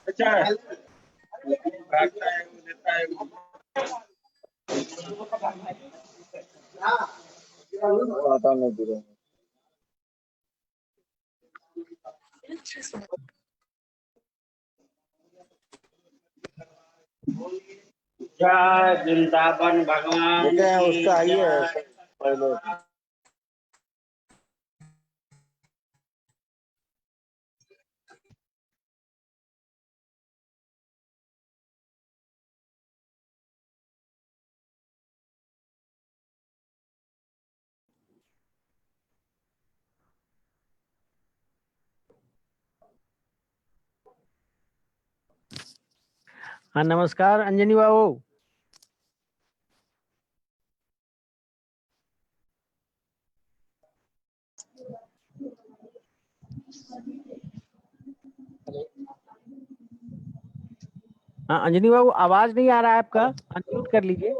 अच्छा है, भागता है, वो देता है। आता नहीं दिया। जय वृंदावन भगवान बेटे की उसका आइए जय। पहले। हाँ नमस्कार अंजनी बाबू। हाँ अंजनी बाबू आवाज नहीं आ रहा है आपका, अनम्यूट कर लीजिए।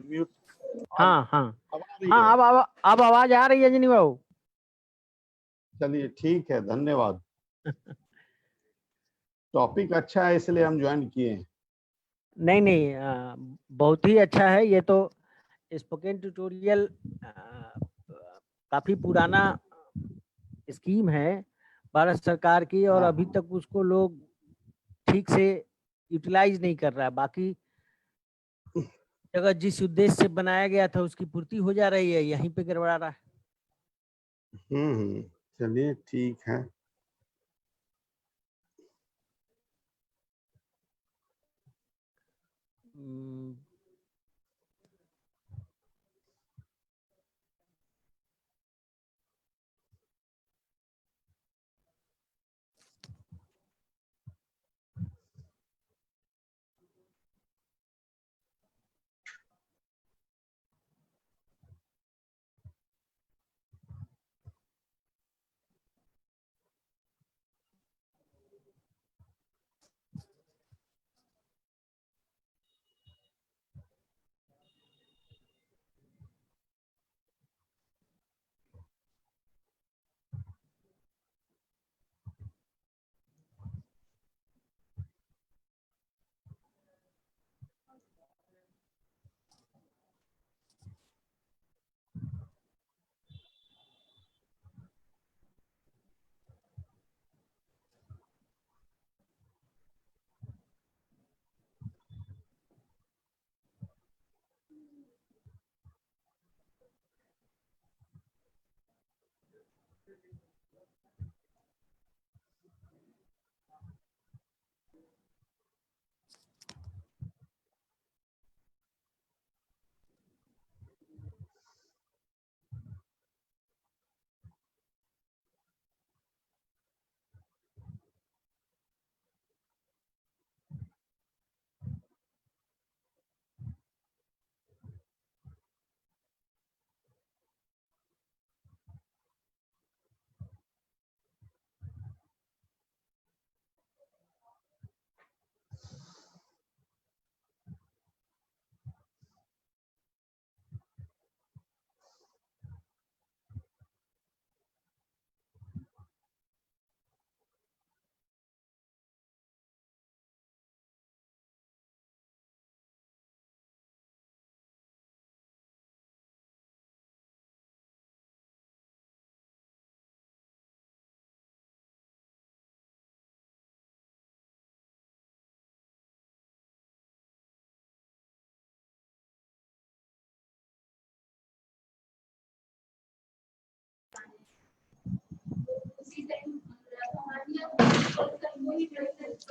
म्यूट। हाँ हाँ हाँ अब आवाज आ रही है अंजनी बाबू। चलिए ठीक है, धन्यवाद। टॉपिक अच्छा है इसलिए हम ज्वाइन किए हैं। नहीं नहीं बहुत ही अच्छा है ये तो। स्पोकन ट्यूटोरियल काफी पुराना स्कीम है भारत सरकार की, और हाँ, अभी तक उसको लोग ठीक से यूटिलाइज नहीं कर रहा है। बाकी जगह जिस उद्देश्य से बनाया गया था उसकी पूर्ति हो जा रही है, यहीं पे गड़बड़ा रहा है। चलिए ठीक है। हम्म,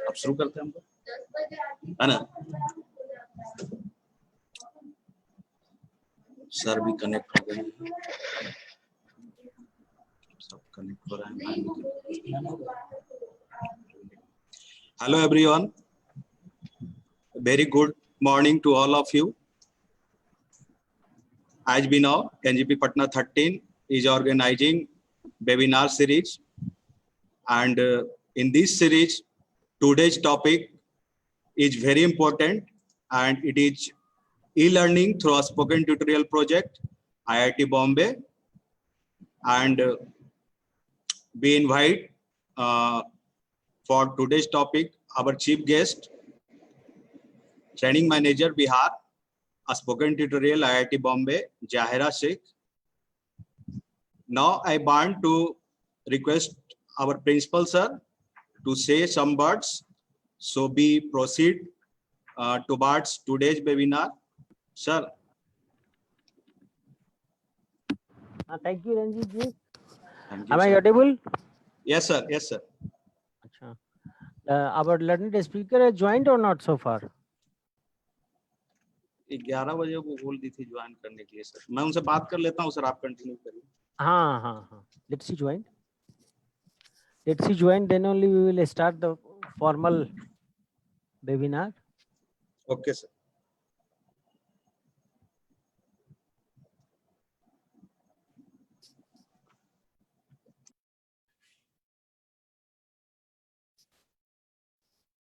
अब शुरू करते हैं हम लोग, है ना? सर भी कनेक्ट हो गए, सब कनेक्ट हो रहा है। Hello everyone, very good morning to all of you. As we know, NGP Patna 13 is organizing webinar series, and in this series, today's topic is very important, and it is e-learning through a spoken tutorial project, IIT Bombay, and we invite for today's topic our chief guest, training manager Bihar, a spoken tutorial IIT Bombay, Jahira Sheikh. Now I want to request our principal sir to say some words. So we proceed towards today's webinar. Sir. Thank you, Ranjit ji. Thank you, Am I sir. audible? Yes, sir. Yes, sir. Achha. Our learned speaker has joined or not so far? 11 बजे वो बोल दी थी join करने के लिए sir. मैं उनसे बात कर लेता हूँ सर, आप कंटिन्यू करिए. हाँ. Let's see join. Then only we will start the formal webinar. Okay, sir.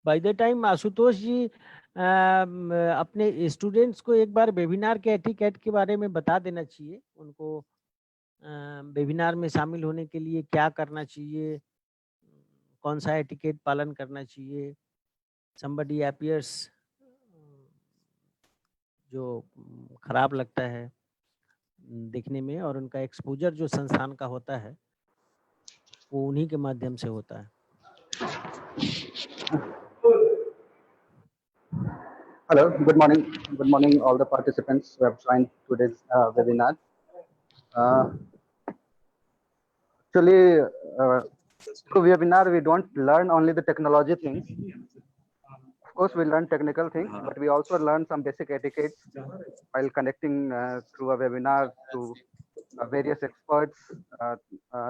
By the time Ashutosh जी अपने स्टूडेंट्स को एक बार वेबिनार के एटिकेट के बारे में बता देना चाहिए. उनको वेबिनार में शामिल होने के लिए क्या करना चाहिए, कौन सा एटिकेट पालन करना चाहिए. somebody appears जो खराब लगता है देखने में, और उनका एक्सपोजर जो संस्थान का होता है वो उन्हीं के माध्यम से होता है. Hello, good morning. Good morning, all the participants who have joined today's webinar. Actually, through webinar, we don't learn only the technology things. Of course, we learn technical things, but we also learn some basic etiquettes while connecting through a webinar to various experts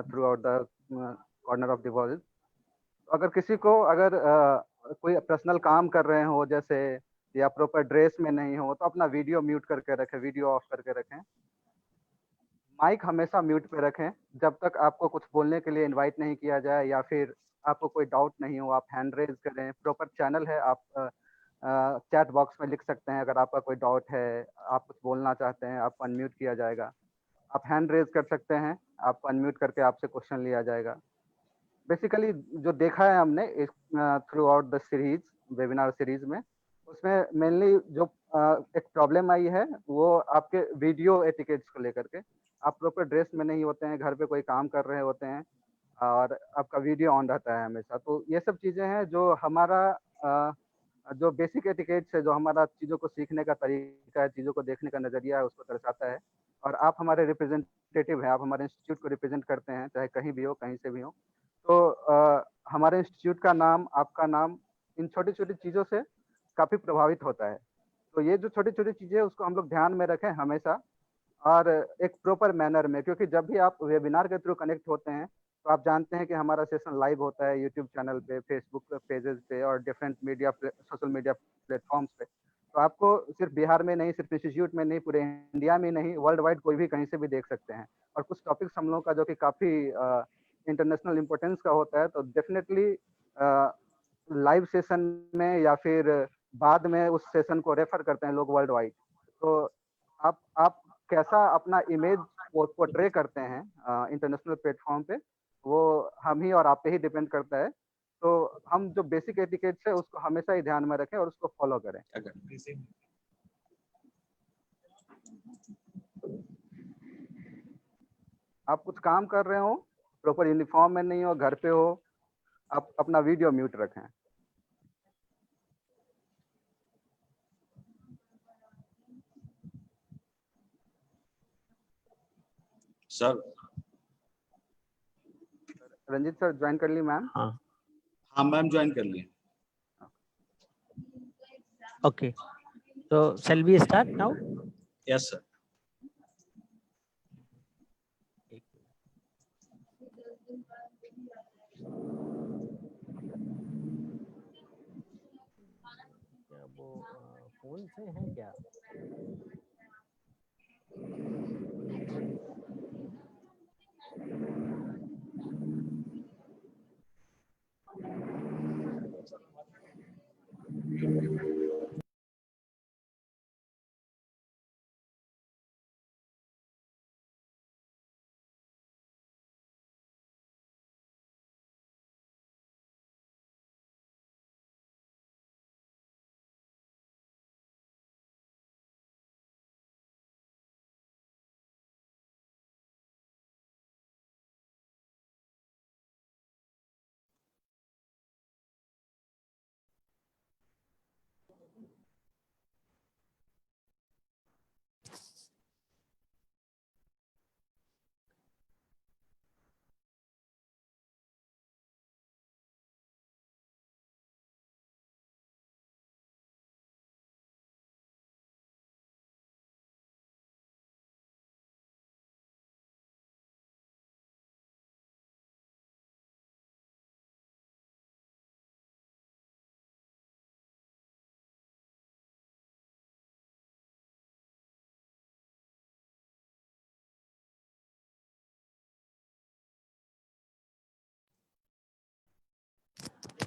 throughout the corner of the world. अगर किसी को कोई personal काम कर रहे हो जैसे, या प्रॉपर ड्रेस में नहीं हो, तो अपना वीडियो म्यूट करके रखें, वीडियो ऑफ करके रखें. माइक हमेशा म्यूट पे रखें जब तक आपको कुछ बोलने के लिए इनवाइट नहीं किया जाए, या फिर आपको कोई डाउट नहीं हो. आप हैंड रेज करें, प्रॉपर चैनल है, आप चैट बॉक्स में लिख सकते हैं. अगर आपका कोई डाउट है, आप कुछ बोलना चाहते हैं, आपको अनम्यूट किया जाएगा. आप हैंड रेज कर सकते हैं, आपको अनम्यूट करके आपसे क्वेश्चन लिया जाएगा. बेसिकली जो देखा है हमने through out the series, webinar series में, उसमें मेनली जो एक प्रॉब्लम आई है वो आपके वीडियो एटिकेट्स को लेकर के. आप प्रॉपर ड्रेस में नहीं होते हैं, घर पे कोई काम कर रहे होते हैं और आपका वीडियो ऑन रहता है हमेशा. तो ये सब चीज़ें हैं जो हमारा जो बेसिक एटिकेट्स है, जो हमारा चीज़ों को सीखने का तरीका है, चीज़ों को देखने का नज़रिया है, उसको दर्शाता है. और आप हमारे रिप्रेजेंटेटिव हैं, आप हमारे इंस्टीट्यूट को रिप्रेजेंट करते हैं, चाहे कहीं भी हो, कहीं से भी हो. तो हमारे इंस्टीट्यूट का नाम, आपका नाम, इन छोटी छोटी चीज़ों से काफ़ी प्रभावित होता है. तो ये जो छोटी छोटी चीज़ें हैं उसको हम लोग ध्यान में रखें हमेशा, और एक प्रॉपर मैनर में. क्योंकि जब भी आप वेबिनार के थ्रू कनेक्ट होते हैं तो आप जानते हैं कि हमारा सेशन लाइव होता है यूट्यूब चैनल पे, फेसबुक पेजेस पे और different media social media platforms पे. तो आपको सिर्फ बिहार में नहीं, सिर्फ इंस्टीट्यूट में नहीं, पूरे इंडिया में नहीं, वर्ल्ड वाइड कोई भी कहीं से भी देख सकते हैं. और कुछ टॉपिक्स हम लोगों का जो कि काफ़ी इंटरनेशनल इम्पोर्टेंस का होता है, तो डेफिनेटली लाइव सेशन में या फिर बाद में उस सेशन को रेफर करते हैं लोग वर्ल्ड वाइड. तो आप कैसा अपना इमेज पोर्ट्रे करते हैं इंटरनेशनल प्लेटफॉर्म पे, वो हम ही और आप पे ही डिपेंड करता है. तो हम जो बेसिक एटिकेट्स है उसको हमेशा ही ध्यान में रखें और उसको फॉलो करें. आप कुछ काम कर रहे हो, प्रॉपर यूनिफॉर्म में नहीं हो, घर पे हो, आप अपना वीडियो म्यूट रखें. सर रंजीत सर ज्वाइन कर ली मैम? हाँ, हाँ मैम ज्वाइन कर लिए। ओके, तो shall we start now? Yes sir. क्या वो फोन से है क्या?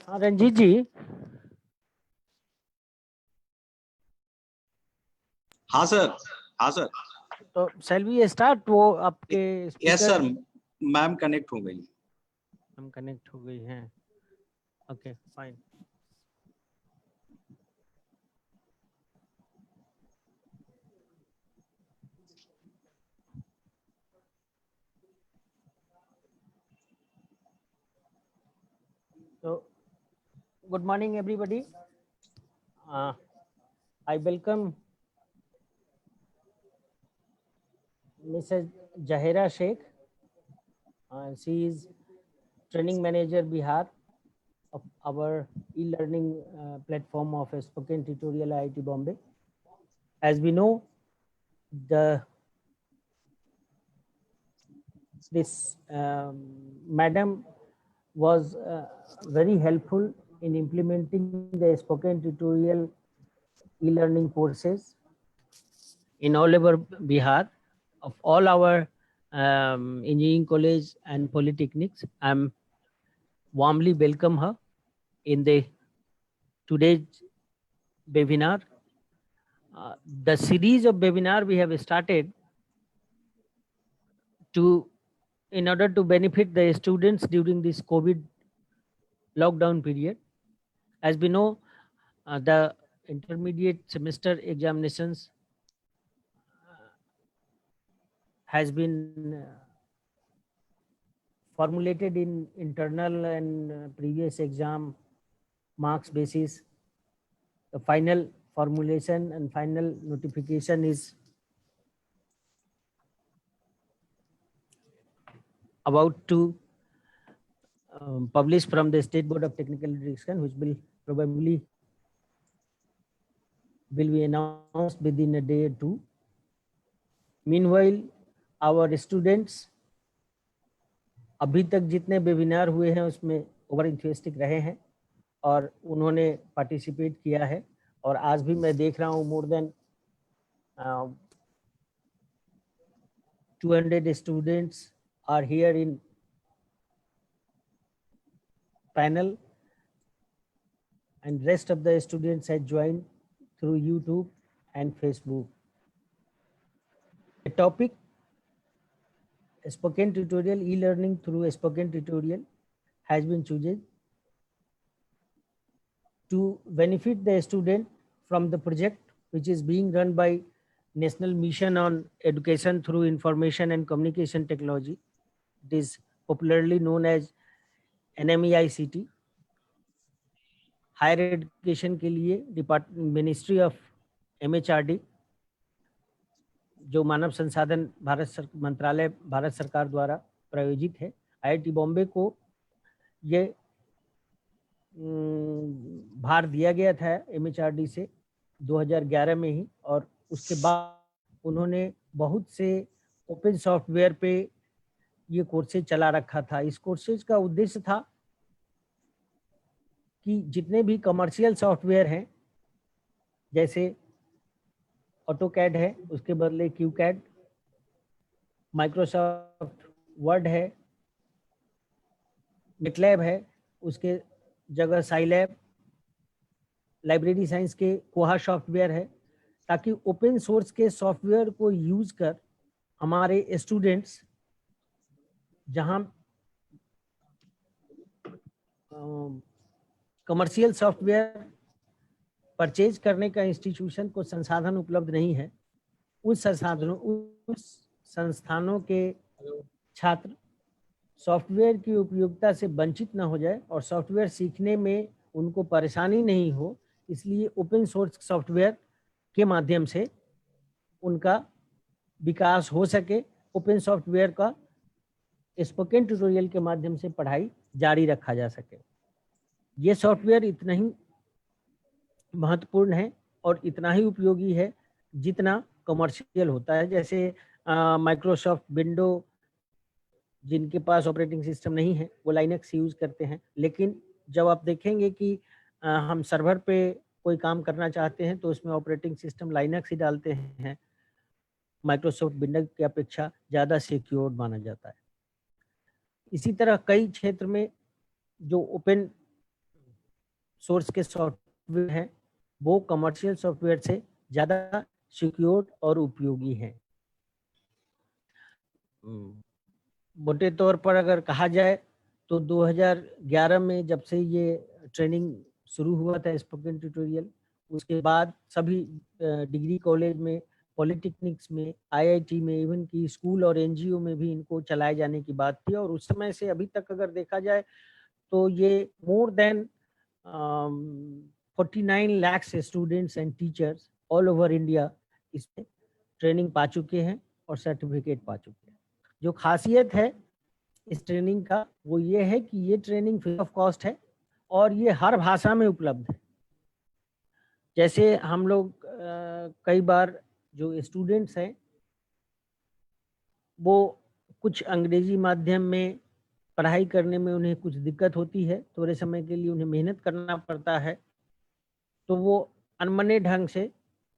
हाँ रंजीत जी। हाँ सर, हाँ सर। तो shall we start? वो आपके yes sir, speaker ma'am connect हो गई। हम कनेक्ट हो गई हैं। Okay fine. So good morning everybody. I welcome Mrs. Jahira Sheikh. She is training manager Bihar of our e-learning platform of Spoken Tutorial IIT Bombay. As we know, this madam was very helpful in implementing the Spoken Tutorial e-learning courses in all over Bihar of all our engineering college and polytechnics. I'm warmly welcome her in the today's webinar. The series of webinar we have started in order to benefit the students during this COVID lockdown period. As we know, the intermediate semester examinations has been formulated in internal and previous exam marks basis. The final formulation and final notification is about to publish from the State Board of Technical Education, which will probably will be announced within a day or two. Meanwhile, our students अभी तक जितने webinar हुए हैं उसमें over enthusiastic रहे हैं और उन्होंने पार्टिसिपेट किया है और आज भी मैं देख रहा हूँ more than 200 students are here in panel and rest of the students had joined through YouTube and Facebook. The topic Spoken Tutorial e-learning through Spoken Tutorial has been chosen to benefit the student from the project which is being run by National Mission on Education through Information and Communication Technology. It is popularly known as NMEICT. Higher education के लिए ministry of MHRD जो मानव संसाधन मंत्रालय भारत सरकार द्वारा प्रायोजित है, IIT Bombay को ये भार दिया गया था MHRD से 2011 में ही, और उसके बाद उन्होंने बहुत से ओपन सॉफ्टवेयर पे ये कोर्सेज चला रखा था। इस कोर्सेज का उद्देश्य था कि जितने भी कमर्शियल सॉफ्टवेयर हैं, जैसे ऑटोकैड है, उसके बदले क्यूकैड, माइक्रोसॉफ्ट वर्ड है, मेटलैब है, उसके जगह साइलैब, लाइब्रेरी साइंस के कोहा सॉफ्टवेयर है, ताकि ओपन सोर्स के सॉफ्टवेयर को यूज कर हमारे स्टूडेंट्स जहां कमर्शियल सॉफ्टवेयर परचेज करने का इंस्टीट्यूशन को संसाधन उपलब्ध नहीं है, उस संस्थानों के छात्र सॉफ्टवेयर की उपयोगिता से वंचित न हो जाए और सॉफ्टवेयर सीखने में उनको परेशानी नहीं हो, इसलिए ओपन सोर्स सॉफ्टवेयर के माध्यम से उनका विकास हो सके। ओपन सॉफ्टवेयर का स्पोकन ट्यूटोरियल के माध्यम से पढ़ाई जारी रखा जा सके। ये सॉफ्टवेयर इतना ही महत्वपूर्ण है और इतना ही उपयोगी है जितना कमर्शियल होता है। जैसे माइक्रोसॉफ्ट विंडो, जिनके पास ऑपरेटिंग सिस्टम नहीं है वो लाइनक्स यूज करते हैं, लेकिन जब आप देखेंगे कि हम सर्वर पे कोई काम करना चाहते हैं तो उसमें ऑपरेटिंग सिस्टम लाइनक्स ही डालते हैं। माइक्रोसॉफ्ट विंडो की अपेक्षा ज़्यादा सिक्योर माना जाता है। इसी तरह कई क्षेत्र में जो ओपन सोर्स के सॉफ्टवेयर हैं वो कमर्शियल सॉफ्टवेयर से ज़्यादा सिक्योर और उपयोगी हैं। मोटे तौर पर अगर कहा जाए तो 2011 में जब से ये ट्रेनिंग शुरू हुआ था स्पोकन ट्यूटोरियल, उसके बाद सभी डिग्री कॉलेज में, पॉलिटेक्निक्स में, IIT में, इवन की स्कूल और NGO में भी इनको चलाए जाने की बात थी। और उस समय से अभी तक अगर देखा जाए तो ये more than 49 lakh students and teachers all over India इसमें ट्रेनिंग पा चुके हैं और सर्टिफिकेट पा चुके हैं। जो खासियत है इस ट्रेनिंग का वो ये है कि ये ट्रेनिंग फ्री ऑफ कॉस्ट है और ये हर भाषा में उपलब्ध है। जैसे हम लोग कई बार जो स्टूडेंट्स हैं वो कुछ अंग्रेजी माध्यम में पढ़ाई करने में उन्हें कुछ दिक्कत होती है, थोड़े समय के लिए उन्हें मेहनत करना पड़ता है, तो वो अनमने ढंग से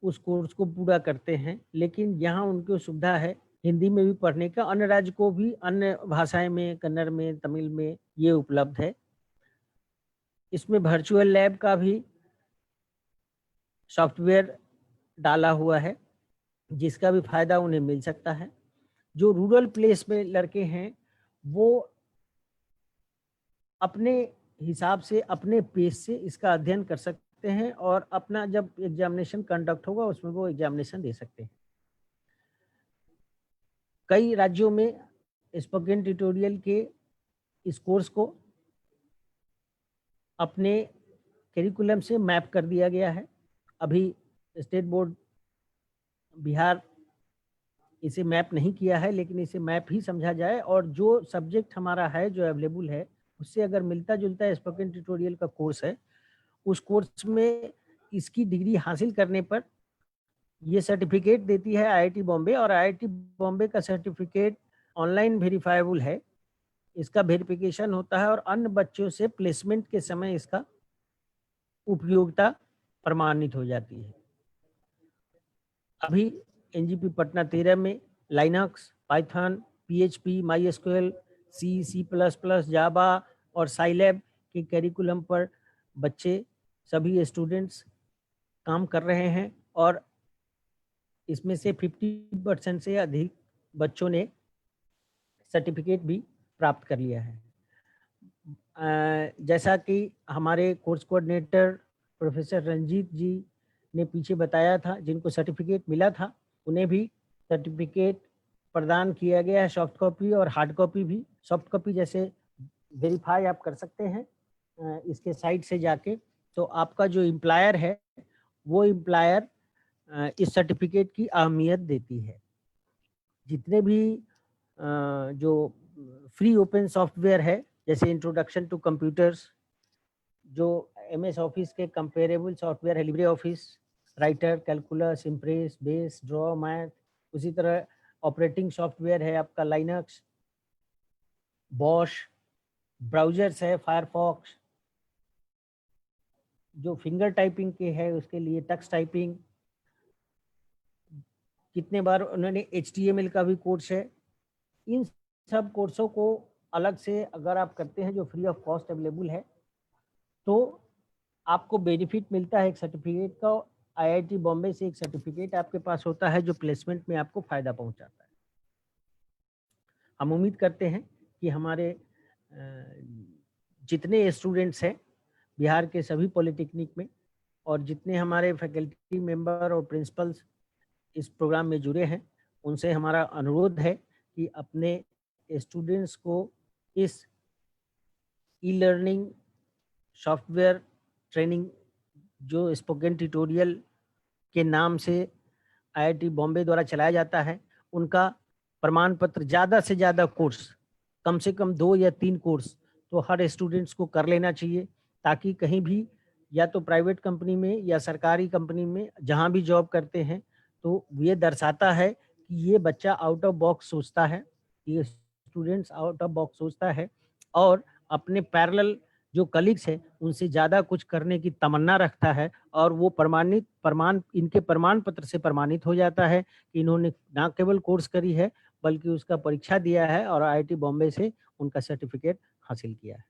उस कोर्स को पूरा करते हैं। लेकिन यहाँ उनको सुविधा है हिंदी में भी पढ़ने का, अन्य राज्य को भी अन्य भाषाएं में, कन्नड़ में, तमिल में ये उपलब्ध है। इसमें वर्चुअल लैब का भी सॉफ्टवेयर डाला हुआ है जिसका भी फायदा उन्हें मिल सकता है। जो रूरल प्लेस में लड़के हैं वो अपने हिसाब से, अपने पेस से इसका अध्ययन कर सकते हैं और अपना जब एग्जामिनेशन कंडक्ट होगा उसमें वो एग्जामिनेशन दे सकते हैं। कई राज्यों में स्पोकन ट्यूटोरियल के इस कोर्स को अपने करिकुलम से मैप कर दिया गया है। अभी स्टेट बोर्ड बिहार इसे मैप नहीं किया है, लेकिन इसे मैप ही समझा जाए और जो सब्जेक्ट हमारा है, जो अवेलेबल है, उससे अगर मिलता जुलता स्पोकन ट्यूटोरियल का कोर्स है, उस कोर्स में इसकी डिग्री हासिल करने पर ये सर्टिफिकेट देती है IIT बॉम्बे, और IIT बॉम्बे का सर्टिफिकेट ऑनलाइन वेरीफाइबल है। इसका वेरिफिकेशन होता है और अन्य बच्चों से प्लेसमेंट के समय इसका उपयोगिता प्रमाणित हो जाती है। अभी NGP पटना 13 में Linux, Python, PHP, MySQL, C++, जावा और साइलैब के करिकुलम पर बच्चे, सभी स्टूडेंट्स काम कर रहे हैं और इसमें से 50% से अधिक बच्चों ने सर्टिफिकेट भी प्राप्त कर लिया है। जैसा कि हमारे कोर्स कोऑर्डिनेटर प्रोफेसर रंजीत जी ने पीछे बताया था, जिनको सर्टिफिकेट मिला था उन्हें भी सर्टिफिकेट प्रदान किया गया है, सॉफ्ट कॉपी और हार्ड कॉपी भी। सॉफ्ट कॉपी जैसे वेरीफाई आप कर सकते हैं इसके साइट से जाके, तो आपका जो एम्प्लॉयर है वो एम्प्लॉयर इस सर्टिफिकेट की अहमियत देती है। जितने भी जो फ्री ओपन सॉफ्टवेयर है जैसे इंट्रोडक्शन टू कंप्यूटर्स, जो MS ऑफिस के कंपेरेबल सॉफ्टवेयर है, Libre office, writer, calculus, impress, base, draw, math. उसी तरह ऑपरेटिंग सॉफ्टवेयर है आपका लाइनक्स, बॉश, ब्राउजर्स है फायरफॉक्स, जो फिंगर टाइपिंग के है उसके लिए टक्स टाइपिंग। कितने बार उन्होंने HTML का भी कोर्स है। इन सब कोर्सों को अलग से अगर आप करते हैं जो फ्री ऑफ कॉस्ट अवेलेबल है, तो आपको बेनिफिट मिलता है एक सर्टिफिकेट का। IIT बॉम्बे से एक सर्टिफिकेट आपके पास होता है जो प्लेसमेंट में आपको फायदा पहुंचाता है। हम उम्मीद करते हैं कि हमारे जितने स्टूडेंट्स हैं बिहार के सभी पॉलिटेक्निक में, और जितने हमारे फैकल्टी मेंबर और प्रिंसिपल्स इस प्रोग्राम में जुड़े हैं, उनसे हमारा अनुरोध है कि अपने स्टूडेंट्स को इस ई-लर्निंग सॉफ्टवेयर ट्रेनिंग जो स्पोकन ट्यूटोरियल के नाम से IIT बॉम्बे द्वारा चलाया जाता है, उनका प्रमाण पत्र, ज़्यादा से ज़्यादा कोर्स, कम से कम 2 या 3 कोर्स तो हर स्टूडेंट्स को कर लेना चाहिए, ताकि कहीं भी या तो प्राइवेट कंपनी में या सरकारी कंपनी में जहां भी जॉब करते हैं, तो ये दर्शाता है कि ये बच्चा आउट ऑफ बॉक्स सोचता है, ये स्टूडेंट्स आउट ऑफ बॉक्स सोचता है और अपने पैरेलल जो कलीग्स हैं उनसे ज़्यादा कुछ करने की तमन्ना रखता है, और वो इनके प्रमाण पत्र से प्रमाणित हो जाता है कि इन्होंने ना केवल कोर्स करी है बल्कि उसका परीक्षा दिया है और IIT बॉम्बे से उनका सर्टिफिकेट हासिल किया है।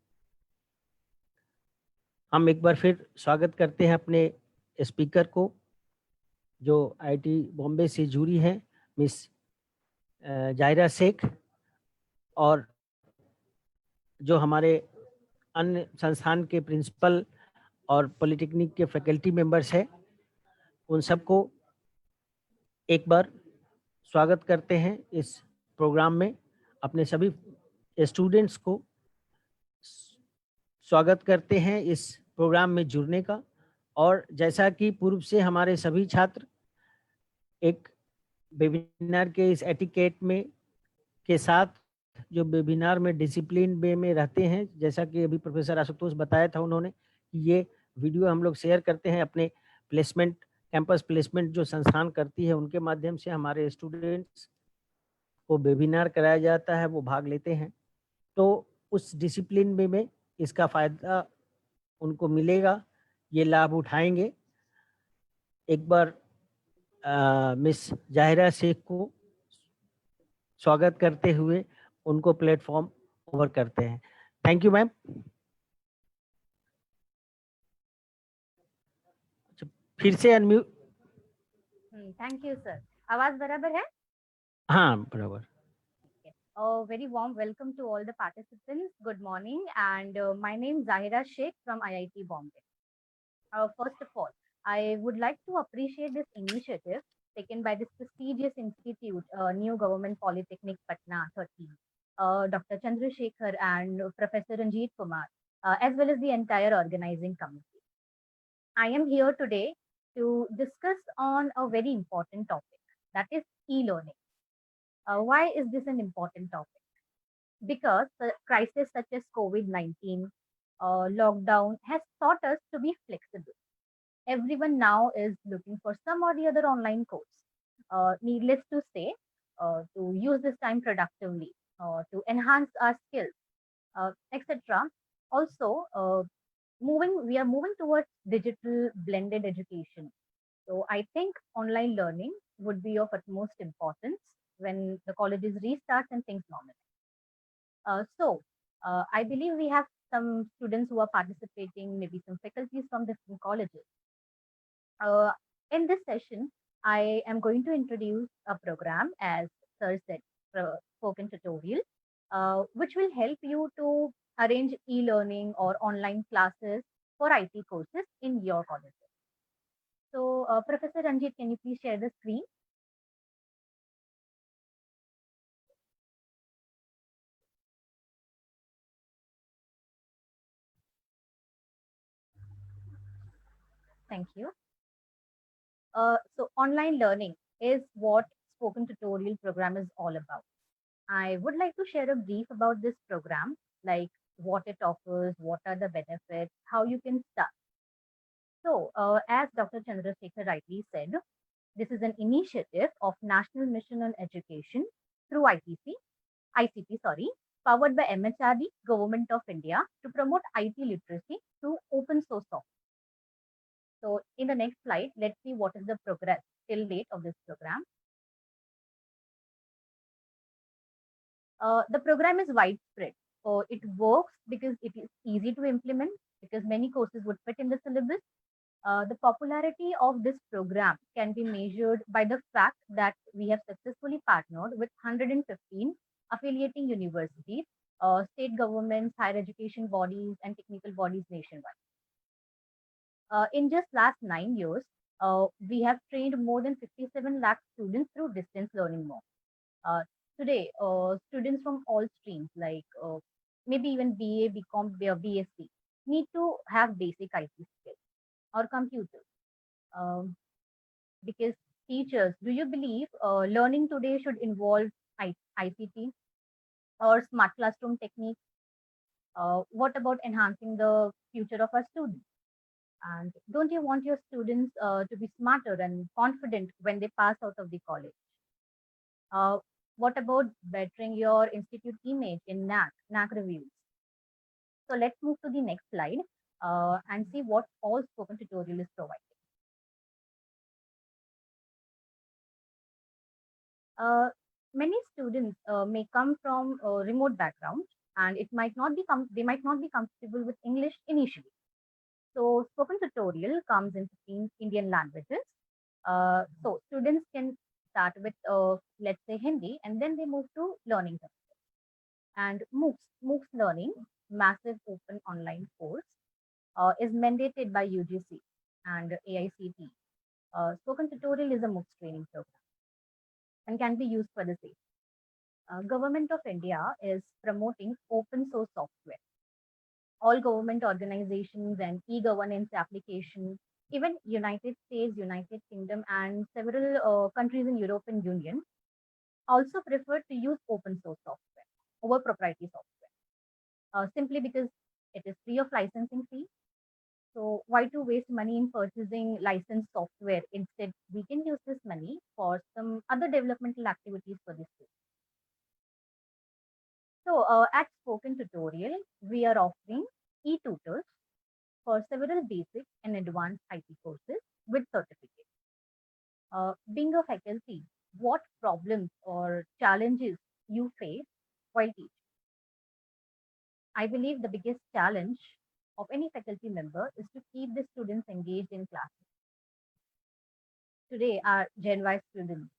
हम एक बार फिर स्वागत करते हैं अपने स्पीकर को, जो IIT बॉम्बे से जुड़ी हैं, मिस जाहिरा शेख, और जो हमारे अन्य संस्थान के प्रिंसिपल और पॉलिटेक्निक के फैकल्टी मेंबर्स हैं, उन सबको एक बार स्वागत करते हैं इस प्रोग्राम में। अपने सभी स्टूडेंट्स को स्वागत करते हैं इस प्रोग्राम में जुड़ने का। और जैसा कि पूर्व से हमारे सभी छात्र एक वेबिनार के इस एटिकेट में के साथ जो वेबिनार में डिसिप्लिन वे में रहते हैं, जैसा कि अभी प्रोफेसर आशुतोष बताया था उन्होंने, कि ये वीडियो हम लोग शेयर करते हैं अपने प्लेसमेंट, कैंपस प्लेसमेंट जो संस्थान करती है उनके माध्यम से हमारे स्टूडेंट्स को वेबिनार कराया जाता है, वो भाग लेते हैं। तो उस डिसिप्लिन में इसका फायदा उनको मिलेगा, ये लाभ उठाएंगे। एक बार मिस जाहिरा शेख को स्वागत करते हुए उनको प्लेटफॉर्म ओवर करते हैं। Thank you ma'am. फिर से अनम्यूट। Thank you sir. आवाज बराबर है? हाँ बराबर। Very warm welcome to all the participants. Good morning, and my name is Zahira Sheikh from IIT Bombay. First of all, I would like to appreciate this initiative taken by this prestigious institute, New Government Polytechnic Patna 13, Dr. Chandrasekhar and Professor Ranjit Kumar, as well as the entire organizing committee. I am here today to discuss on a very important topic, that is e-learning. Why is this an important topic? Because the crisis such as COVID-19, lockdown has taught us to be flexible. Everyone now is looking for some or the other online course. Needless to say, to use this time productively, to enhance our skills, etc. Also, we are moving towards digital blended education. So I think online learning would be of utmost importance when the colleges restart and things normalize. I believe we have some students who are participating, maybe some faculties from different colleges. In this session, I am going to introduce a program, as Sir said, spoken tutorial, which will help you to arrange e-learning or online classes for IT courses in your colleges. So, Professor Ranjit, can you please share the screen? Thank you. So online learning is what spoken tutorial program is all about. I would like to share a brief about this program, like what it offers, what are the benefits, how you can start. So, as Dr. Chandrasekhar rightly said, this is an initiative of National Mission on Education through ICT, sorry, powered by MHRD, Government of India, to promote IT literacy through open source software. So, in the next slide, let's see what is the progress till date of this program. The program is widespread. So it works because it is easy to implement, because many courses would fit in the syllabus. The popularity of this program can be measured by the fact that we have successfully partnered with 115 affiliating universities, state governments, higher education bodies, and technical bodies nationwide. In just last 9 years, we have trained more than 57 lakh students through distance learning mode. Uh, Today, students from all streams, like maybe even BA, BCom, BSc, need to have basic IT skills or computers. Um, because teachers, do you believe learning today should involve ICT or smart classroom techniques? What about enhancing the future of our students? And don't you want your students to be smarter and confident when they pass out of the college? Uh, what about bettering your institute image in NAC reviews? So let's move to the next slide and see what all spoken tutorial is providing. Many students may come from remote backgrounds, and they might not be comfortable with English initially. So spoken tutorial comes in 15 Indian languages. So students can start with let's say Hindi, and then they move to learning subjects. And MOOCs learning, massive open online course, is mandated by UGC and AICT. Spoken tutorial is a MOOCs training program and can be used for the same. Government of India is promoting open source software. All government organizations and e-governance applications, even United States, United Kingdom, and several countries in European Union also prefer to use open source software over proprietary software, simply because it is free of licensing fee. So why to waste money in purchasing licensed software? Instead, we can use this money for some other developmental activities for this too. So at Spoken Tutorial, we are offering e-tutors for several basic and advanced IT courses with certificates. Being a faculty, what problems or challenges you face while teaching? I believe the biggest challenge of any faculty member is to keep the students engaged in classes. Today are Gen Y students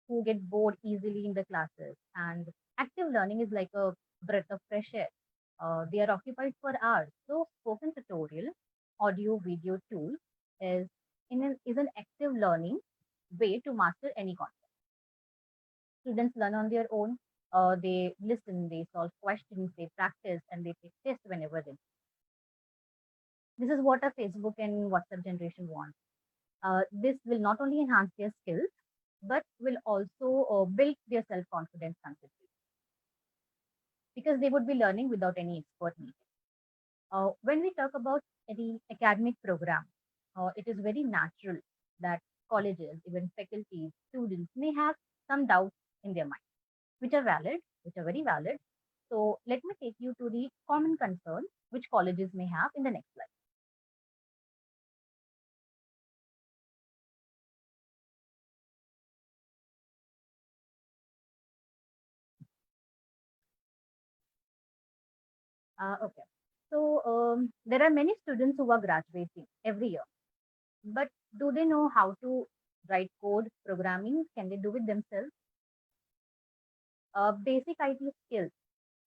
who get bored easily in the classes, and active learning is like a breath of fresh air. They are occupied for hours. So spoken tutorial, audio video tool is is an active learning way to master any concept. Students learn on their own. They listen, they solve questions, they practice, and they take tests whenever they. This is what a Facebook and WhatsApp generation wants. This will not only enhance their skills, but will also build their self-confidence constantly, because they would be learning without any expert needed. When we talk about any academic program, it is very natural that colleges, even faculty, students may have some doubts in their mind, which are valid, which are very valid. So let me take you to the common concerns which colleges may have in the next slide. Okay. So there are many students who are graduating every year, but do they know how to write code, programming? Can they do it themselves? Basic IT skills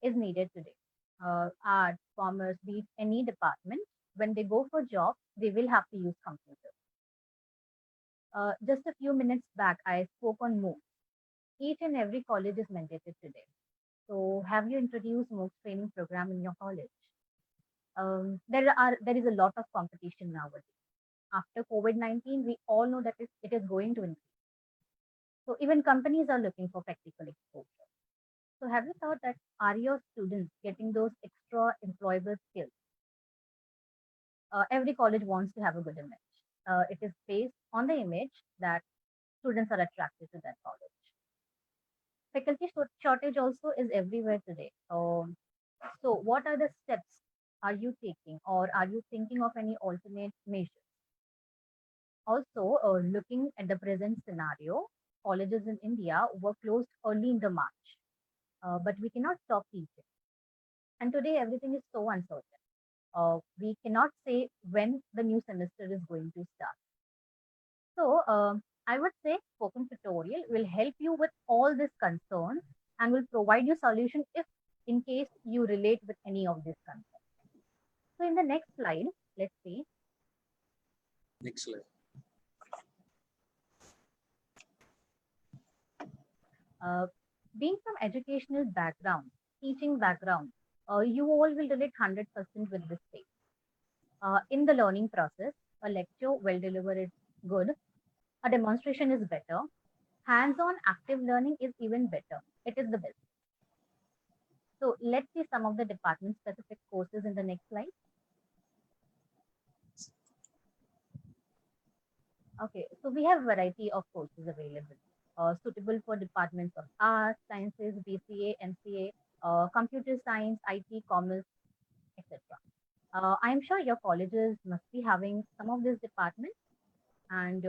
is needed today. Arts, commerce, be it any department, when they go for jobs, they will have to use computers. Just a few minutes back, I spoke on MOOCs. Each and every college is mandated today. So have you introduced MOOCs training program in your college? There is a lot of competition nowadays. After COVID-19, we all know that it is going to increase. So even companies are looking for practical exposure. So have you thought that are your students getting those extra employable skills? Every college wants to have a good image. It is based on the image that students are attracted to that college. Faculty shortage also is everywhere today. So what are the steps are you taking, or are you thinking of any alternate measures? Also, looking at the present scenario, colleges in India were closed early in the March, but we cannot stop teaching. And today everything is so uncertain. We cannot say when the new semester is going to start. So I would say spoken tutorial will help you with all these concerns and will provide you solution if in case you relate with any of these concerns. So in the next slide, let's see. Next slide. Being from educational background, teaching background, you all will relate 100% with this state. In the learning process, a lecture well delivered is good, a demonstration is better, hands-on active learning is even better. It is the best. So let's see some of the department specific courses in the next slide. Okay, so we have variety of courses available, suitable for departments of arts, sciences, BCA, MCA, computer science, IT, commerce, etc. I'm sure your colleges must be having some of these departments, and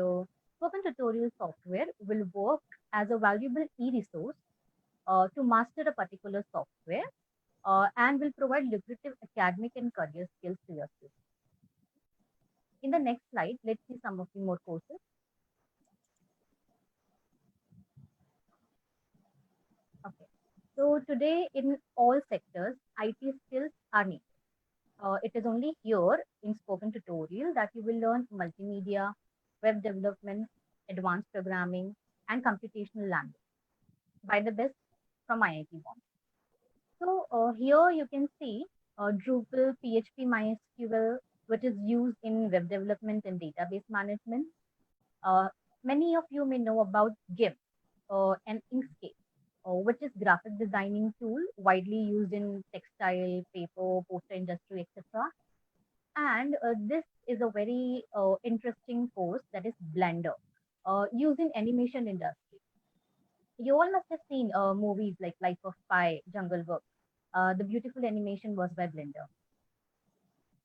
spoken tutorial software will work as a valuable e-resource to master a particular software and will provide lucrative academic and career skills to your students. In the next slide, let's see some of the more courses. Okay. So today in all sectors, IT skills are needed. It is only here in spoken tutorial that you will learn multimedia, web development, advanced programming, and computational language by the best from IIT Bombay. So here you can see Drupal, PHP, MySQL, which is used in web development and database management. Many of you may know about GIMP and Inkscape, which is graphic designing tool widely used in textile, paper, poster industry, etc. And this is a very interesting course, that is Blender, used in animation industry. You all must have seen movies like Life of Pi, Jungle Book. The beautiful animation was by Blender.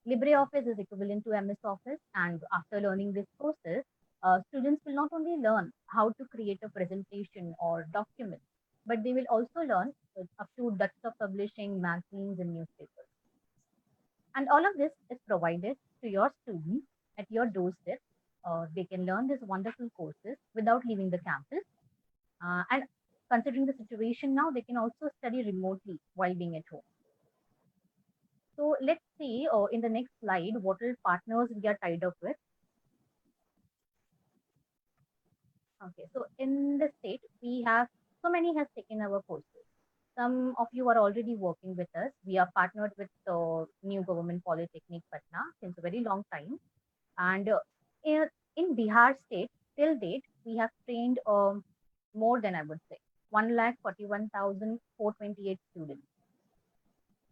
LibreOffice is equivalent to MS Office, and after learning these courses, students will not only learn how to create a presentation or document, but they will also learn up to desktop publishing, magazines, and newspapers. And all of this is provided to your students at your doorstep. They can learn these wonderful courses without leaving the campus. And considering the situation now, they can also study remotely while being at home. So let's see in the next slide what all partners we are tied up with. Okay, so in the state, we have so many has taken our courses. Some of you are already working with us. We are partnered with New Government Polytechnic Patna since a very long time. And in Bihar state, till date, we have trained more than, I would say, 1,41,428 students.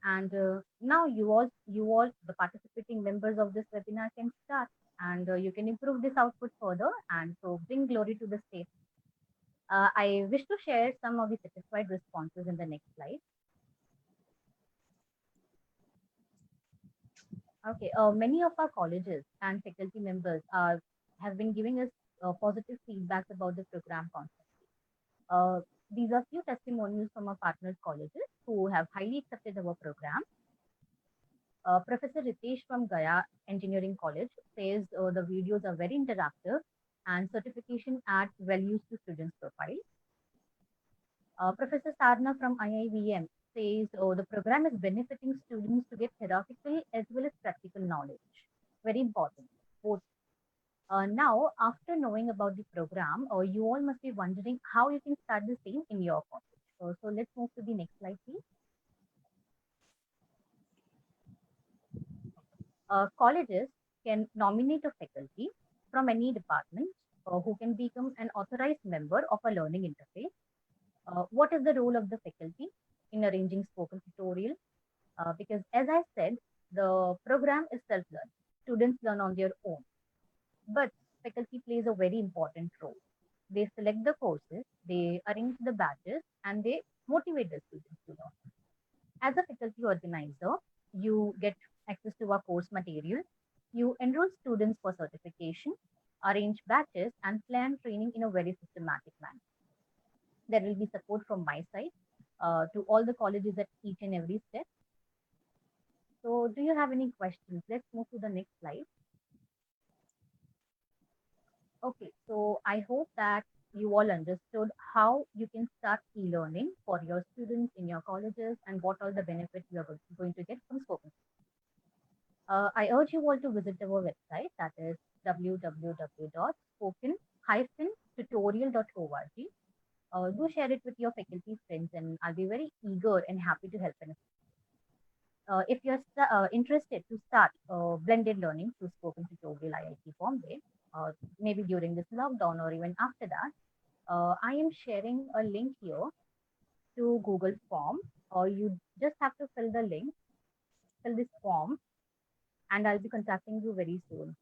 And now you all, the participating members of this webinar can start, and you can improve this output further and so bring glory to the state. I wish to share some of the satisfied responses in the next slide. Okay, many of our colleges and faculty members have been giving us positive feedback about the program concept. These are few testimonials from our partner colleges who have highly accepted our program. Professor Ritesh from Gaya Engineering College says the videos are very interactive and certification adds values to students' profile. Professor Sarna from IIVM says the program is benefiting students to get theoretical as well as practical knowledge. Very important, both. Now, after knowing about the program, you all must be wondering how you can start the same in your college. So let's move to the next slide, please. Colleges can nominate a faculty from any department who can become an authorized member of a learning interface. What is the role of the faculty in arranging spoken tutorial? Because as I said, the program is self-learned. Students learn on their own, but faculty plays a very important role. They select the courses, they arrange the batches, and they motivate the students to learn. As a faculty organizer, you get access to our course material, you enroll students for certification, arrange batches, and plan training in a very systematic manner. There will be support from my side to all the colleges at each and every step. So do you have any questions? Let's move to the next slide. Okay, so I hope that you all understood how you can start e-learning for your students in your colleges and what are the benefits you are going to get from spoken. I urge you all to visit our website, that is www.spoken-tutorial.org. Do share it with your faculty friends, and I'll be very eager and happy to help and assist. If you're interested to start blended learning through Spoken Tutorial IIT Bombay, maybe during this lockdown or even after that, I am sharing a link here to Google Form, or you just have to fill the link, fill this form, and I'll be contacting you very soon.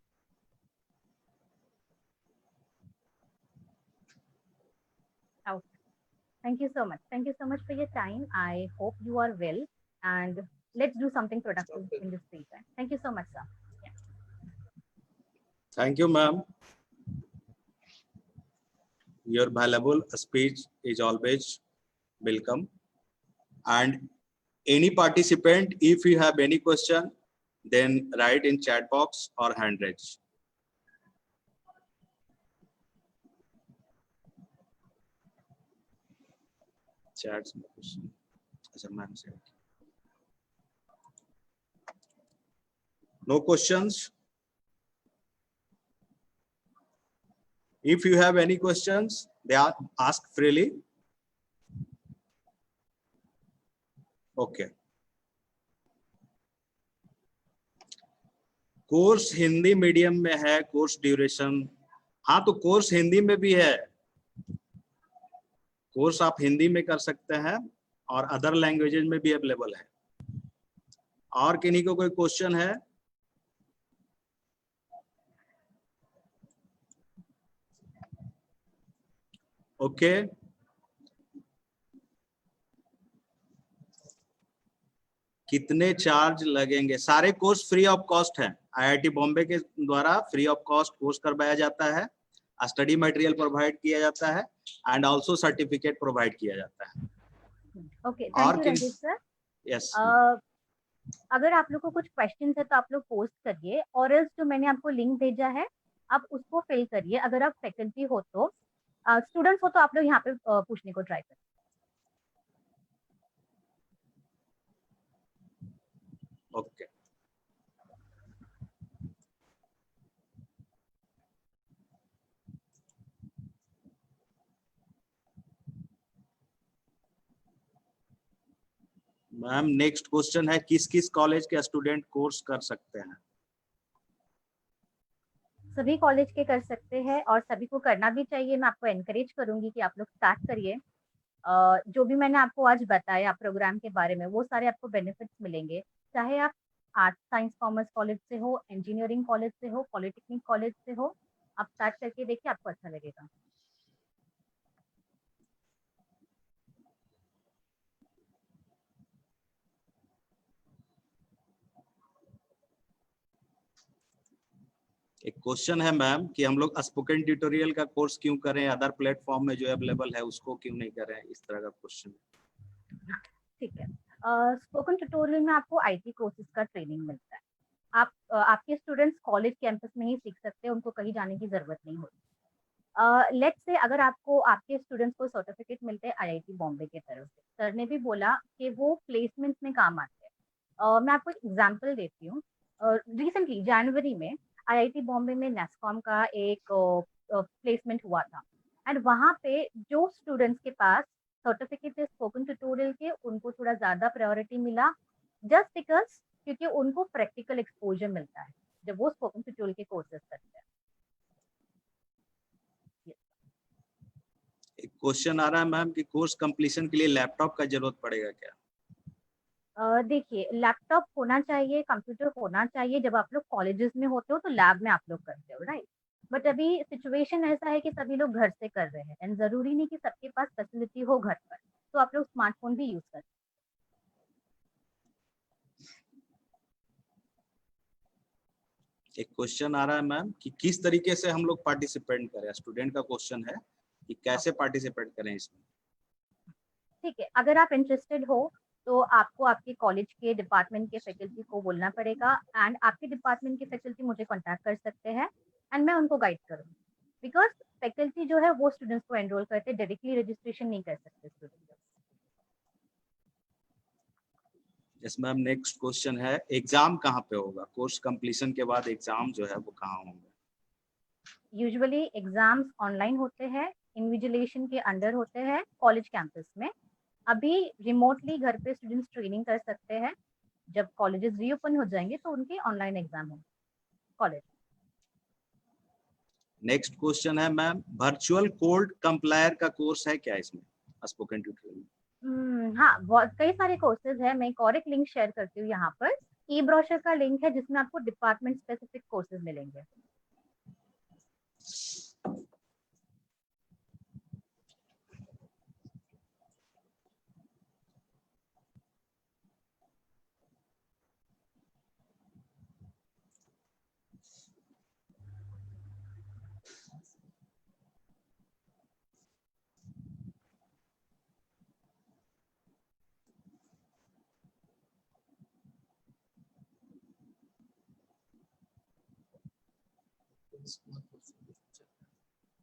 Okay. Thank you so much. Thank you so much for your time. I hope you are well, and let's do something productive in this free time. Thank you so much, sir. Yeah. Thank you, ma'am. Your valuable speech is always welcome. And any participant, if you have any question, then write in chat box or hand raise. Chats में question. अच्छा, ma'am said. No questions. If you have any questions, they are asked freely. Okay. Course Hindi medium में है, course duration, हाँ तो course Hindi में भी है, course आप हिंदी में कर सकते हैं और अदर लैंग्वेजेज में भी अवेलेबल है। और किन्हीं को कोई क्वेश्चन है? ओके। कितने चार्ज लगेंगे? सारे कोर्स फ्री ऑफ कॉस्ट है, आईआईटी बॉम्बे के द्वारा फ्री ऑफ कॉस्ट कोर्स करवाया जाता है, स्टडी मटेरियल प्रोवाइड किया जाता है एंड आल्सो सर्टिफिकेट प्रोवाइड किया जाता है। Okay, thank you Ranjeet sir. Yes, अगर आप लोग को कुछ क्वेश्चन है तो आप लोग पोस्ट करिए, और एल्स जो मैंने आपको लिंक भेजा है आप उसको फिल करिए। अगर आप फैकल्टी हो तो, स्टूडेंट्स हो तो आप लोग यहाँ पे पूछने को ट्राई करें। ओके। मैम नेक्स्ट क्वेश्चन है, किस किस कॉलेज के स्टूडेंट कोर्स कर सकते हैं? सभी कॉलेज के कर सकते हैं और सभी को करना भी चाहिए। मैं आपको एनकरेज करूंगी कि आप लोग स्टार्ट करिए। जो भी मैंने आपको आज बताया प्रोग्राम के बारे में, वो सारे आपको बेनिफिट्स मिलेंगे, चाहे आप आर्ट्स साइंस कॉमर्स कॉलेज से हो, इंजीनियरिंग कॉलेज से हो, पॉलिटेक्निक कॉलेज से हो। आप स्टार्ट करके देखिए, आपको अच्छा लगेगा। एक क्वेश्चन है मैम कि हम लोग स्पोकन ट्यूटोरियल का कोर्स क्यों करें, अदर प्लेटफॉर्म में जो अवेलेबल है उसको क्यों नहीं करें, इस तरह का क्वेश्चन। ठीक है, स्पोकन ट्यूटोरियल में आपको आईटी कोर्सेज का ट्रेनिंग मिलता है। आपके स्टूडेंट्स कॉलेज कैंपस में ही सीख सकते हैं, उनको कहीं जाने की जरूरत नहीं होती। लेट्स से अगर आपको आपके स्टूडेंट्स को सर्टिफिकेट मिलते हैं आईआईटी बॉम्बे की तरफ से, सर ने भी बोला कि वो प्लेसमेंट में काम आते हैं। मैं आपको एक एग्जांपल देती हूँ। रिसेंटली जनवरी में आईआईटी बॉम्बे में नेस्कॉम का एक प्लेसमेंट हुआ था, एंड वहाँ पे जो स्टूडेंट्स के पास सर्टिफिकेट है स्पोकन ट्यूटोरियल के, उनको थोड़ा ज्यादा प्रायोरिटी मिला, जस्ट बिकॉज क्योंकि उनको प्रैक्टिकल एक्सपोजर मिलता है जब वो स्पोकन ट्यूटोरियल के कोर्सेज करते हैं। एक क्वेश्चन आ रहा है मैम कि कोर्स कंप्लीशन के लिए लैपटॉप का जरूरत पड़ेगा क्या? देखिए, लैपटॉप होना चाहिए, कंप्यूटर होना चाहिए। जब आप लोग कॉलेजेस में होते हो तो लैब में आप लोग करते हो, राइट? बट अभी सिचुएशन ऐसा है कि सभी लोग घर से कर रहे हैं एंड जरूरी नहीं कि सबके पास फैसिलिटी हो घर पर, तो आप लोग स्मार्टफोन भी यूज कर। एक क्वेश्चन आ रहा है मैम कि किस तरीके से हम लोग पार्टिसिपेट करें, स्टूडेंट का क्वेश्चन है कि कैसे पार्टिसिपेट करें इसमें। ठीक है, अगर आप इंटरेस्टेड हो तो आपको आपके कॉलेज के डिपार्टमेंट के फैकल्टी को बोलना पड़ेगा एंड आपके डिपार्टमेंट के फैकल्टी मुझे कांटेक्ट कर सकते हैं एंड मैं उनको गाइड करूँगी। बिकॉज फैकल्टी जो है वो स्टूडेंट्स को एनरोल करते, डायरेक्टली रजिस्ट्रेशन नहीं कर सकते student. Yes ma'am, next question है एग्जाम कहाँ पे होगा? कोर्स कंप्लीशन के बाद एग्जाम जो है वो कहाँ होंगे? यूजुअली एग्जाम्स ऑनलाइन होते हैं, इन्विजिलेशन के अंडर होते हैं कॉलेज कैंपस में। अभी रिमोटली घर पे स्टूडेंट्स ट्रेनिंग कर सकते हैं। जब कॉलेजेस रीओपन हो जाएंगे तो उनके ऑनलाइन एग्जाम होंगे कॉलेज। नेक्स्ट क्वेश्चन है मैम, वर्चुअल कोड कंप्लायर का कोर्स है क्या इसमें स्पोकन ट्यूटोरियल में? हाँ, बहुत कई सारे कोर्सेज है। मैं एक और एक लिंक शेयर करती हूँ यहाँ पर। ई ब्रोशर का लिंक है जिसमें आपको डिपार्टमेंट स्पेसिफिक कोर्सेज मिलेंगे।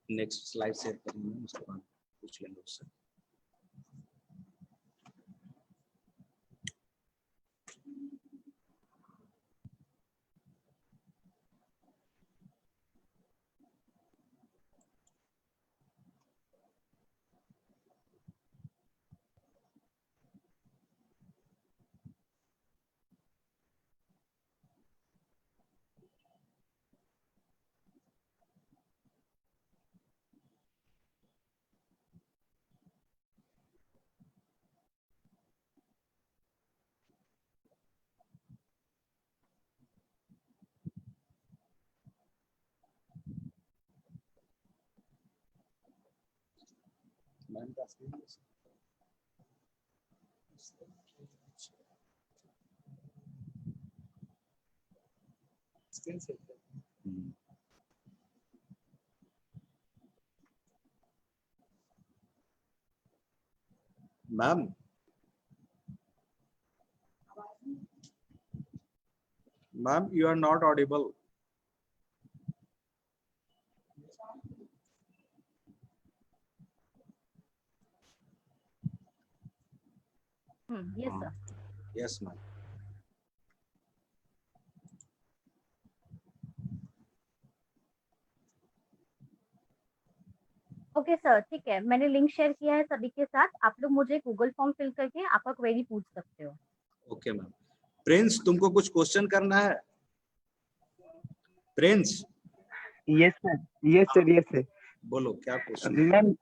नेक्स्ट स्लाइड शेयर करेंगे, उसके बाद पूछ लेंगे उससे। Ma'am ma'am you are not audible. Yes sir. Yes ma'am. Okay sir, ठीक है, मैंने लिंक शेयर किया है सभी के साथ। आप लोग मुझे गूगल फॉर्म फिल करके आपका क्वेरी पूछ सकते हो। Okay ma'am. प्रिंस, तुमको कुछ क्वेश्चन करना है? Prince, yes sir, yes sir, yes sir. बोलो क्या क्वेश्चन? मैम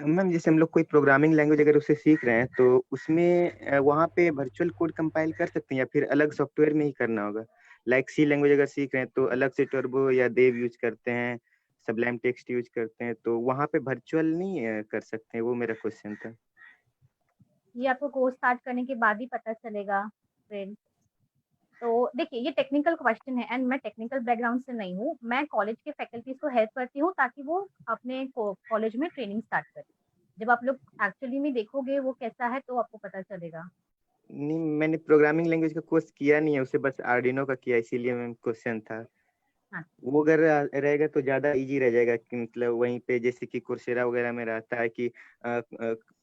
मैम जैसे हम लोग कोई प्रोग्रामिंग लैंग्वेज अगर उसे सीख रहे हैं तो उसमें वहाँ पे वर्चुअल कोड कंपाइल कर सकते हैं या फिर अलग सॉफ्टवेयर में ही करना होगा? लाइक सी लैंग्वेज अगर सीख रहे हैं तो अलग से टर्बो या देव यूज करते हैं, सबलाइम टेक्स्ट यूज करते हैं, तो वहाँ पे वर्चुअल नहीं कर सकते हैं? वो मेरा क्वेश्चन था। ये आपको कोर्स स्टार्ट करने के बाद ही पता चलेगा फ्रेंड। तो देखिए, ये टेक्निकल क्वेश्चन है एंड मैं टेक्निकल बैकग्राउंड से नहीं हूँ। मैं कॉलेज के फैकल्टीज को हेल्प करती हूँ ताकि वो अपने कॉलेज में ट्रेनिंग स्टार्ट करें। जब आप लोग एक्चुअली में देखोगे वो कैसा है तो आपको पता चलेगा। नहीं, मैंने प्रोग्रामिंग लैंग्वेज का कोर्स किया नहीं है, उसे बस आर्डिनो का किया, इसीलिए मैम क्वेश्चन था। हाँ। वो अगर रहेगा तो ज्यादा इजी रह जाएगा कि मतलब वहीं पे जैसे कि कोर्सेरा वगैरह में रहता है कि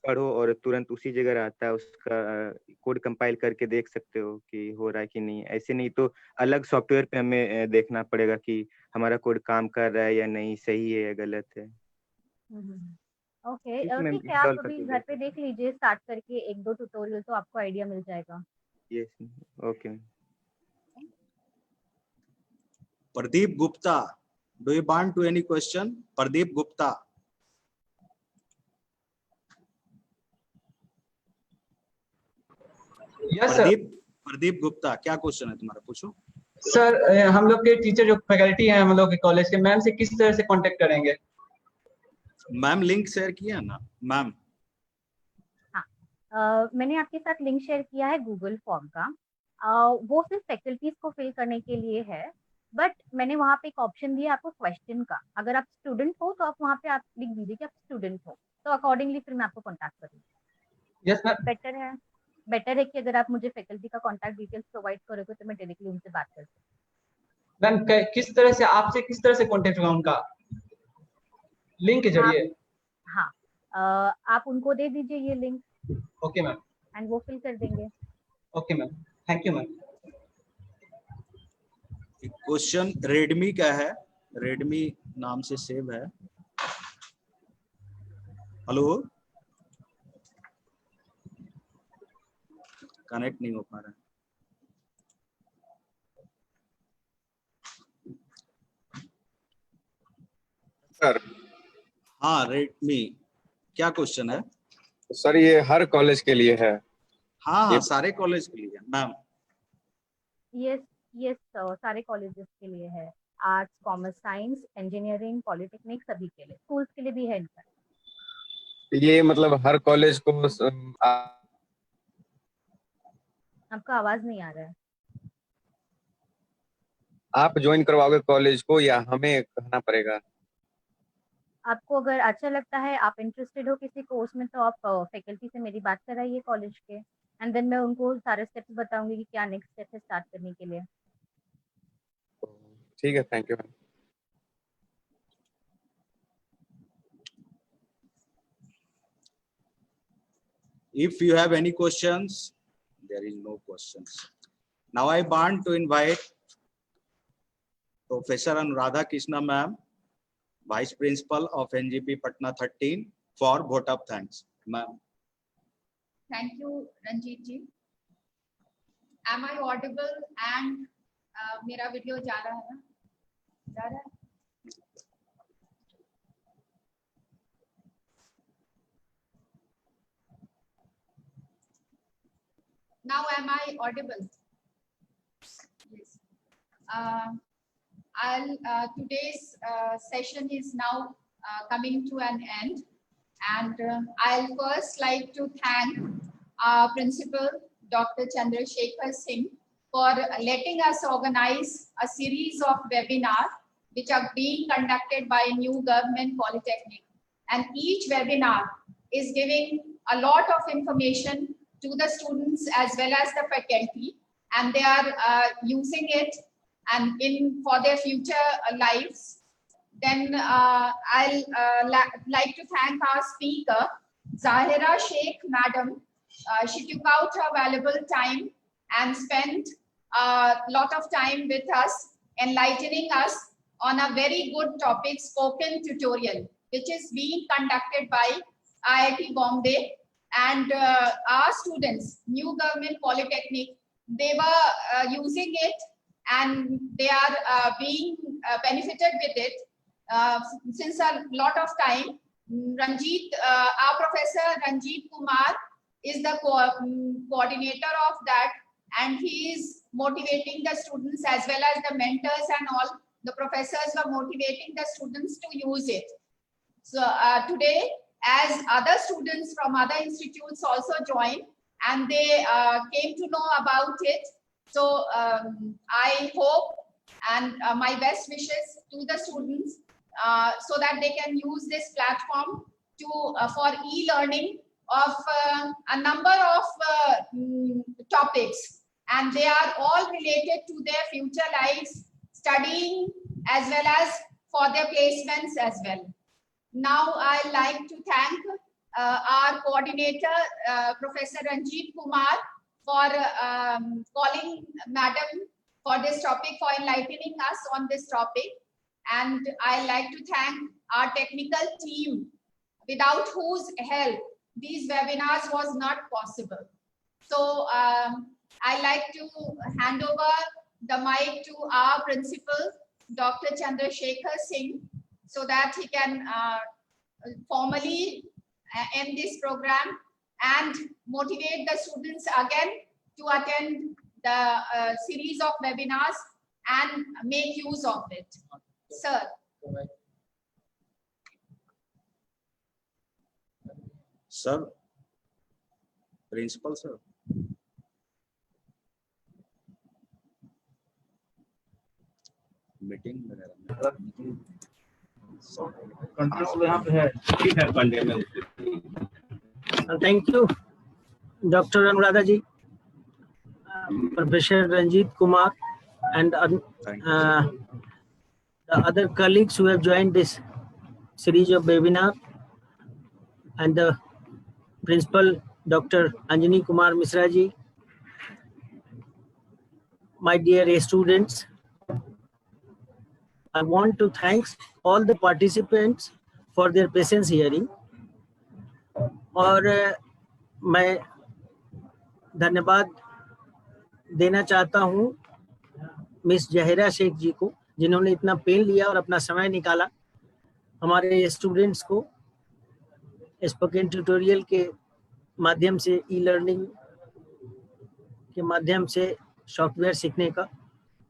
पढ़ो और तुरंत उसी जगह रहता है, उसका कोड कंपाइल करके देख सकते हो कि हो रहा है कि नहीं। ऐसे नहीं तो अलग सॉफ्टवेयर पे हमें देखना पड़ेगा कि हमारा कोड काम कर रहा है या नहीं, सही है या गलत है। ओके, ठीक मैम, ठीक है, आप इंस्टॉल अभी करके घर पे देख। देख लीजिए स्टार्ट करके 1-2 ट्यूटोरियल, तो आपको आइडिया मिल जाएगा। Yes, okay ma'am. Pradeep Gupta, do you want to any question? Pradeep Gupta. Yes sir. Pradeep Gupta, क्या क्वेश्चन है तुम्हारा, पूछो। सर हम लोग के टीचर जो फैकल्टी हैं हम लोग के कॉलेज के, मैम से किस तरह से कांटेक्ट करेंगे? मैम लिंक शेयर किया ना मैम? मैंने आपके साथ लिंक शेयर किया है गूगल फॉर्म का। वो सिर्फ फैकल्टीज को फिल करने के लिए है, बट मैंने वहाँ पे एक ऑप्शन दिया आपको क्वेश्चन का। अगर आप स्टूडेंट हो तो आप वहाँ पे आप लिख दीजिए कि आप स्टूडेंट हो, तो अकॉर्डिंगली फिर मैं आपको कॉन्टैक्ट करूँगी। Yes ma'am. बेटर है कि अगर आप मुझे फैकल्टी का कॉन्टैक्ट डिटेल्स प्रोवाइड करोगे तो मैं डायरेक्टली उनसे बात कर सकती मैम किस तरह से आपसे किस तरह से कांटेक्ट होगा उनका? लिंक के जरिए? हूँ। हाँ, आप उनको दे दीजिए ये लिंक ओके मैम। एंड वो फिल कर देंगे। Okay ma'am, thank you ma'am. Question Redmi का है, रेडमी नाम से सेव है। हेलो, कनेक्ट नहीं हो पा रहा है। सर हाँ रेडमी, क्या क्वेश्चन है? सर ये हर कॉलेज के लिए है। हाँ ये- सारे कॉलेज के लिए मैम। यस सारे कॉलेजेस के लिए है। Arts, commerce, science, engineering, polytechnic, सभी के लिए, स्कूल्स के लिए भी है इनका। ये मतलब हर कॉलेज को आपका आवाज नहीं आ रहा है। आप ज्वाइन करवाओगे कॉलेज को या हमें कहना पड़ेगा? आपको अगर अच्छा लगता है, आप इंटरेस्टेड हो किसी कोर्स में, तो आप फैकल्टी से मेरी बात कराइए कॉलेज के, एंड देन मैं उनको सारे स्टेप्स बताऊंगी कि क्या नेक्स्ट स्टेप है स्टार्ट करने के लिए। ठीक है, thank you. If you have any questions, there is no questions. Now I want to invite Professor Anuradha Krishna ma'am, Vice Principal of NGP Patna 13 for vote of thanks. Ma'am. Thank you, Ranjit ji. Am I audible and मेरा video जा रहा है ना? जा रहा है? Now am I audible? Yes. Today's session is now coming to an end, and I'll first like to thank our principal, Dr. Chandrasekhar Singh, for letting us organize a series of webinars which are being conducted by New Government Polytechnic. And each webinar is giving a lot of information to the students as well as the faculty, and they are using it and for their future lives. Then I'll like to thank our speaker, Zahira Sheikh Madam. She took out her valuable time and spent a lot of time with us, enlightening us on a very good topic, spoken tutorial, which is being conducted by IIT Bombay. And our students, New Government Polytechnic, they were using it and they are being benefited with it since a lot of time. Ranjit, our professor Ranjit Kumar is the coordinator of that, and he is motivating the students as well as the mentors and all. The professors were motivating the students to use it. So today, as other students from other institutes also joined, and they came to know about it. So I hope and my best wishes to the students so that they can use this platform to for e-learning of a number of topics, and they are all related to their future lives, studying as well as for their placements as well. Now I'd like to thank our coordinator, Professor Ranjit Kumar, for calling Madam for this topic, for enlightening us on this topic. And I'd like to thank our technical team, without whose help these webinars was not possible. So I'd like to hand over the mic to our principal, Dr. Chandrasekhar Singh, so that he can formally end this program and motivate the students again to attend the series of webinars and make use of it. Sir. Sir, principal sir. Meeting वगैरह Thank you, Dr. Anuradha ji, Professor Ranjit Kumar, and Thank the other colleagues who have joined this series of webinar, and the principal, Dr. Anjani Kumar Misra ji. My dear students, I want to thank all the participants for their patience hearing. और मैं धन्यवाद देना चाहता हूँ miss Zahira Sheikh जी को, जिन्होंने इतना pen लिया और अपना समय निकाला हमारे स्टूडेंट्स को स्पोकन ट्यूटोरियल के माध्यम से, ई लर्निंग के माध्यम से सॉफ्टवेयर सीखने का,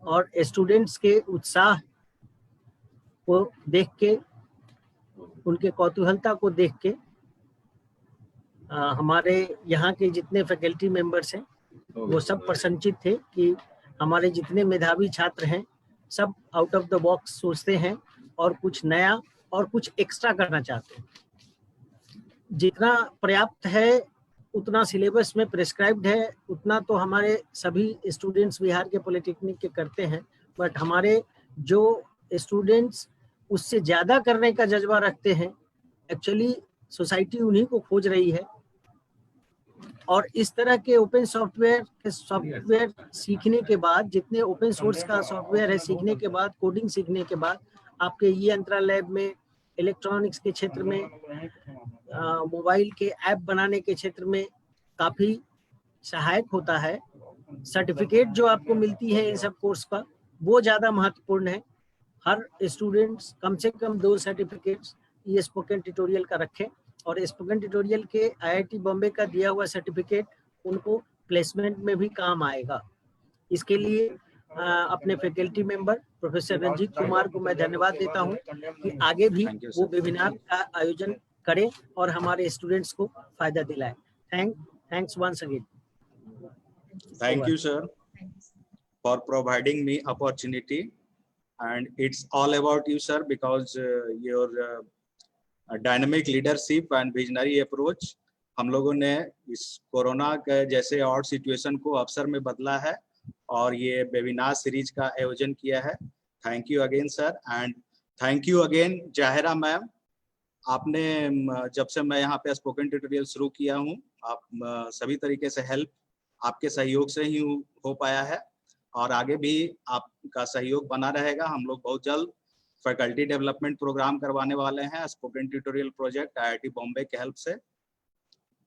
और स्टूडेंट्स के उत्साह को देख के, उनके कौतूहलता को देख के हमारे यहाँ के जितने फैकल्टी मेंबर्स हैं वो सब प्रसन्नचित थे कि हमारे जितने मेधावी छात्र हैं सब आउट ऑफ द बॉक्स सोचते हैं और कुछ नया और कुछ एक्स्ट्रा करना चाहते हैं। जितना पर्याप्त है उतना सिलेबस में प्रिस्क्राइब्ड है, उतना तो हमारे सभी स्टूडेंट्स बिहार के पॉलिटेक्निक के करते हैं, बट हमारे जो स्टूडेंट्स उससे ज़्यादा करने का जज्बा रखते हैं, एक्चुअली सोसाइटी उन्हीं को खोज रही है। और इस तरह के ओपन सॉफ्टवेयर सीखने के बाद, जितने ओपन सोर्स का सॉफ्टवेयर है सीखने के बाद, कोडिंग सीखने के बाद, आपके ये यंत्रा लैब में, इलेक्ट्रॉनिक्स के क्षेत्र में, मोबाइल के ऐप बनाने के क्षेत्र में काफ़ी सहायक होता है। सर्टिफिकेट जो आपको मिलती है इन सब कोर्स का, वो ज़्यादा महत्वपूर्ण है। हर स्टूडेंट्स कम से कम 2 सर्टिफिकेट्स ये स्पोकन ट्यूटोरियल का रखें, और स्पोकन ट्यूटोरियल के आईआईटी बॉम्बे का दिया हुआ सर्टिफिकेट उनको प्लेसमेंट में भी काम आएगा। इसके लिए अपने faculty member professor Ranjeet Kumar को मैं धन्यवाद देता हूं कि आगे भी वो वेबिनार का आयोजन करें और हमारे स्टूडेंट्स को फायदा दिलाएं। Thanks once again. Thank you, sir, for providing me opportunity, and it's all about you, sir, because your dynamic leadership and visionary approach हम लोगों ने इस कोरोना के जैसे और सिचुएशन को अवसर में बदला है और ये वेबिनार सीरीज का आयोजन किया है। Thank you again sir, and thank you again Zahira ma'am. आपने जब से मैं यहाँ पे स्पोकन ट्यूटोरियल शुरू किया हूँ, आप सभी तरीके से हेल्प आपके सहयोग से ही हो पाया है, और आगे भी आपका सहयोग बना रहेगा। हम लोग बहुत जल्द फैकल्टी डेवलपमेंट प्रोग्राम करवाने वाले हैं spoken tutorial project IIT Bombay के हेल्प से,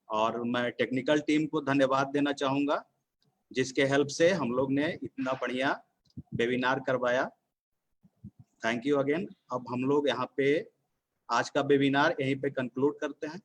और मैं टेक्निकल टीम को धन्यवाद देना चाहूँगा जिसके हेल्प से हम लोग ने इतना बढ़िया वेबिनार करवाया। Thank you again. अब हम लोग यहाँ पे आज का वेबिनार यहीं पे कंक्लूड करते हैं।